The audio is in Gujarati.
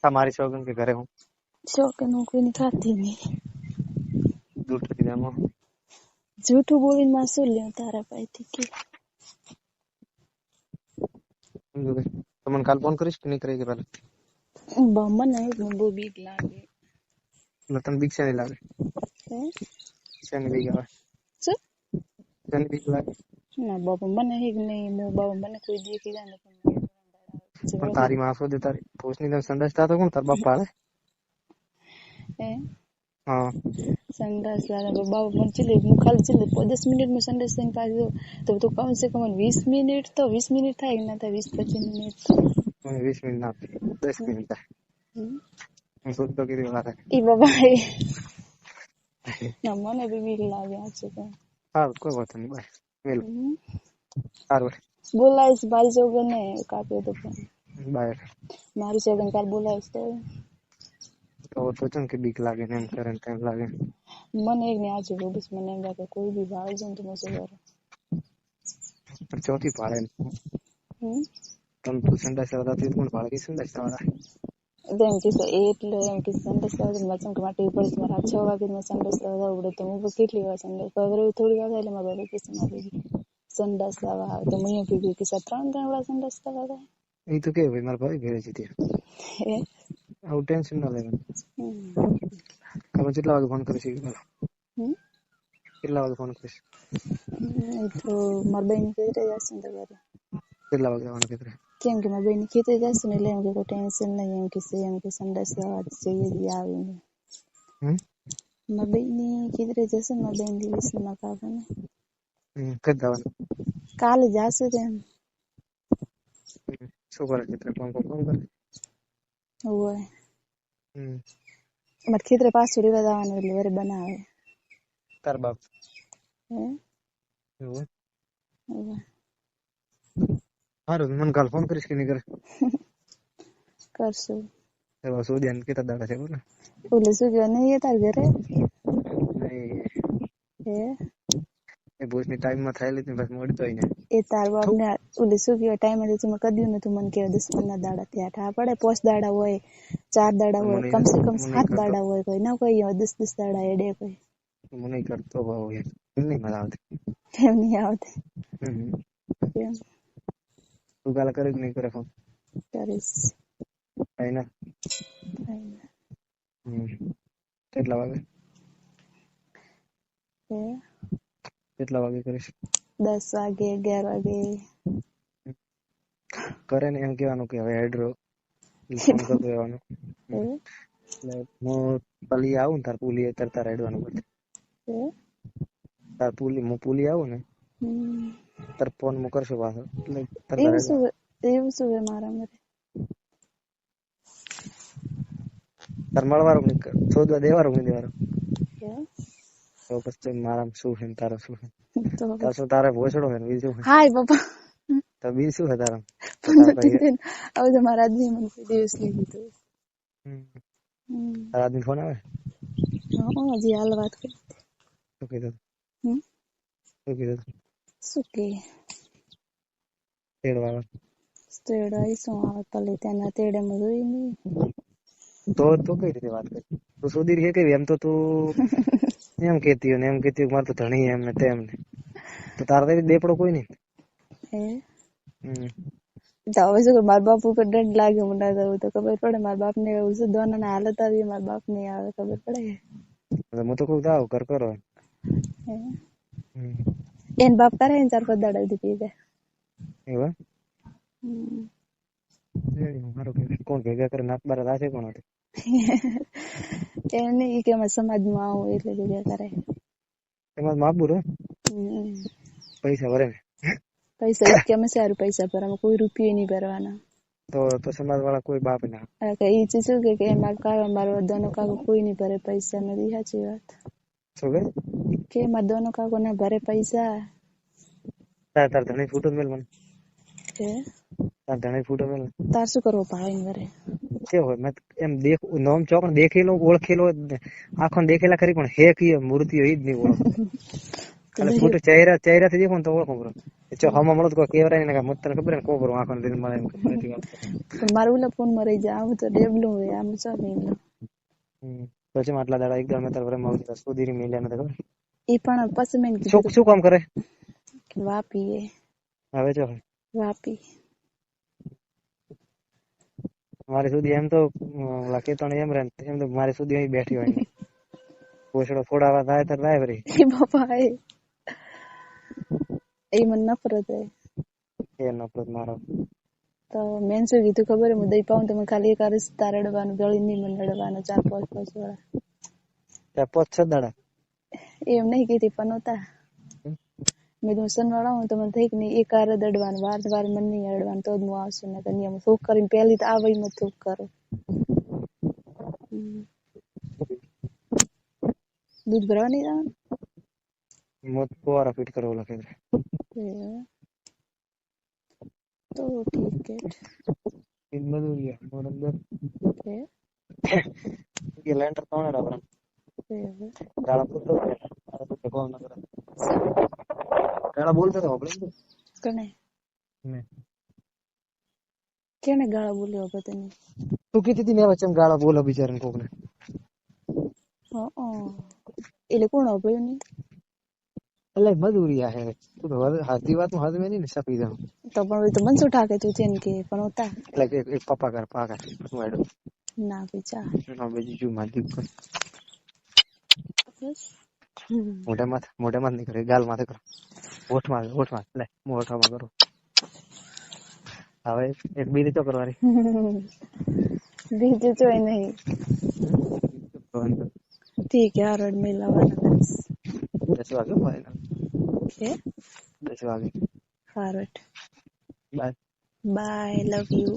તમારી સોગન કે ઘરે હું શોખન હું કોઈની ખાતી નહીં. જૂઠું કીધામાં જૂઠું બોલીને માં શું લ્યો તારા પાસેથી કે સમજો કે તમને કાલ ફોન કરીશ કે નહીં કરી કે પેલા મને એક બહુ બીક લાગે. તને બીક છે નહીં લાગે હે શેની બીક આવે શું શેની બીક લાગે ના બાપા મને એક નહીં હું બાપા મને કોઈ દેખી જાય ને પણ તારી માં આંસુ દે તારી પોસની તને સંડાસ થતો કોણ તાર બાપ પાડે હે હા સંડાસ વાળા બાબા મને ચીલે હું ખાલી ચીલે 10 મિનિટમાં સંડાસ થઈને પાછી તો તું કમ સે કમ 20 મિનિટ તો 20 મિનિટ થાય કે ના થાય 20-25 મિનિટ મને 20 મિનિટ ના 10 મિનિટ થાય હું શોધ તો કીધી વાત ઈ બાબા ના મને બી બીક લાગે છે કે સારું કોઈ વાત નહીં બાય વેલ સારું બોલાઈશ ભાઈ જોગન ને કાપ્યો તો ફોન બાય મારી સોગન કાલ બોલાઈશ તો ચમ કે બીક લાગે ને એમ કરે ને તેમ લાગે મને એક ને આજે બસ મને એમ લાગે કોઈ બી ભાવ જાય તો મજો કરે પણ ચોથી પાડે તમે તું સંડાસ થતા તું કોણ પાડે કે સંડાસ થતા એમ કે એટલે એમ કે સંડાસ થતા મચમ કે માટે ઉપર મારા 6 વાગે માં સંડાસ થતા ઉડે તો હું કેટલી વાર સંડાસ ખબર થોડી વાર એટલે મારા બાબા કે સંડાસ થવા આવે તો હું ભેગી કે 3 વાળા સંડાસ થવા થાય એ તો કે ભાઈ મારા ભાઈ ઘરે છે ત્યાં આવું ટેન્શન ના લેવાનું તમે કેટલા વાગે ફોન કરીશ કેટલા વાગે ફોન કરીશ તો મારા બેન કીધે જશે ને ઘરે કેટલા વાગે આવવાનું કીધું કેમ કે મારા બેન કીધે જશે ને એટલે એમ કે કોઈ ટેન્શન નહીં એમ કે સંડાસ થવા જઈએ આવીને મારા બેન કીધે જશે ને મારા બેન દિવસ માં કાપને કદ જવાનું કાલે જશે તેમ શું કરે ચિત્ર કોણ કરે હોય મારે ખેતરે પાછું રેવા જવાનું એટલે વરે બનાવે તાર બાપ હે સારું મને કાલ ફોન કરીશ કે નહીં કરે કરશું એવા સોદિયાન કેટલા દાડા છે બોલે ઓલે શું કહેવાય નહીં તાર ઘરે હે એ ભૂસની ટાઈમમાં થયેલી હતી બસ મોડી તો આઈને એ તાર બાપને ઓલે શું કહેવાય ટાઈમ હતી તમે કદ્યું નતું મને કહેવાય 10-15 દાડા થયા ઠા પડે 5 દાડા હોય 4 દાડા હોય કમસે કમ 7 દાડા હોય કોઈ ના કોઈ 10 દાડા એડે કોઈ મને કરતો ભાવ એમ નહીં મજા આવતી એમ નહીં આવતી તું કાલે કરે કે નહીં કરે ફોન કરીશ આઈના કેટલા વાગે કેટલા વાગે કરીશ 10 વાગે 11 વાગે કરે ને એમ કેવાનું કે હવે હેડરો ફોન કરતો રહેવાનું એટલે હું પલી આવું ને તાર પુલી તરતા હેડવાનું પડે તાર પુલી હું પુલી આવું ને તાર ફોન હું કરશું પાછો એટલે એવું શું મારા મરે તાર મળવારો શોધવા દેવારો નહીં દેવારો તો પછી મારા શું છે તારો શું છે તાર શું તારે ભોસડો છે બીજું હાય બાપા તો બીજું શું છે તારા હવે તો મારા આદમી મને કોઈ દિવસ નહીં દીધું તારા આદમી ફોન આવે હજી હાલ વાત કરી શું કીધું શું કે તેડવા તેડાઈ શું આવે ભલે તેના તેડે માં જોઈ નહીં તો કઈ રીતે વાત કરી તું સુધી રહે કે એમ તો તું એમ કેતી હોય ને એમ કેતી મારે તો ધણી એમ ને તેમ ને તો તારા દેપડો કોઈ નહીં હવે શું મારા બાપ ઉપર દંડ લાગે મુંડા જવું તો ખબર પડે મારા બાપ ને દોના ના હાલત આવી મારા બાપ ને આવે ખબર પડે હું તો કોઈ જાવ કર કરો એન બાપ કરે ને 4-5 દાડા દીધી દે એવા કોણ ભેગા કરે નાક બાર રાખે કોણ હતું એમ નહીં કે અમે સમાજમાં આવું એટલે ભેગા કરે એમાં માપુર પૈસા ભરે ને પૈસા કે અમે સારું પૈસા ભરવા કોઈ રૂપિયો નહીં ભરવાના તો સમાજ વાળા કોઈ બાપ ના એ ચીજ શું કે મારા કાકા મારો દોનો કાકો કોઈ નહીં ભરે પૈસા નથી સાચી વાત શું કે મારા દોનો કાકો ના ભરે પૈસા તાર ધણી ફૂટો મેલ મને તાર ધણી ફૂટો મેલ તાર શું કરવો ભાઈ ઘરે કે હોય મેં એમ નોમ ચોકણ દેખેલો ઓળખેલો આખો દેખેલા ખરી પણ હે કી મૂર્તિઓ ઈ જ નહીં ઓળખ ખાલી ફોટો ચહેરા થી દેખો તો ઓળખો બરો જો હમણાં મળો તો કોઈ કેવરાય ને મત તને ખબર ને કોબરો આંખો ને મળે એમ નથી વાત. પણ મારું ઓલા ફોન માં રહી જાય આમ તો ડેબલું હોય આમ છો નહીં પછી આટલા દાડા એકદમ મેં તાર વરે માવતી સુધી મિલ્યા નથી ખબર. એ પણ પછી મેં શું કીધું શું કામ કરે કે વાપી એ હવે જો વાપી મારી સુધી એમ તો કેતો એમ રે એમ તો મારી સુધી અહીં બેઠી હોય ને પોછડો ફોડાવા થાય તો થાય વરી એ બાપા એ મને નફરત હે એ નફરત મારો તો મેં શું કીધું ખબર હું દઈ પાઉં તમે ખાલી એક રસ્તા રડવાનું ગળી નહીં મને રડવાનું 4-5 વાળા ત્યાં 5-6 દાડા એમ નહીં કીધી પણ હતા મેં તો સનવાળા હું તમને થઈ કે નહીં એક વાર દડવાનું વાર મને નહીં અડવાનું તો જ હું આવશું ને કન્યા હું શોખ કરીને પહેલી તો આ વયમાં શોખ કરું દૂધ ભરવા નહીં જવાનું મોત પોરા ફિટ કરવો લખે તો ઠીક હે ઇન મધુરિયા મોરંદર હે ये लैंडर कौन है रावण गाड़ा बोलते थे कौन ना करा गाड़ा बोलते थे આપણે કને ને કેને ગાળા બોલ્યો પતા નહીં તું કીધી હતી ને વચ્ચે ગાળા બોલો બિચારાને કોકને એટલે કોણ અભયું નહીં એટલે મજૂરિયા હે તું તો હાથી વાત માં હાથ મે નહીં સપી જાઉં તો પણ તો મન ઉઠા કે તું જેન કે પણ હોતા એટલે એક પપ્પા કર પાકા વાડો ના બેચા ના બેજી જો માધી પર મોઢે માં નહીં કરે ગાલ માથે કરો હોઠમાં લે મોઢામાં કરો હવે એક બીજી તો કરવાની બીજું જોઈ નહીં ઠીક है रोड में लावाना 10 વાગે ફાઇનલ के 10 વાગે heart bye bye love you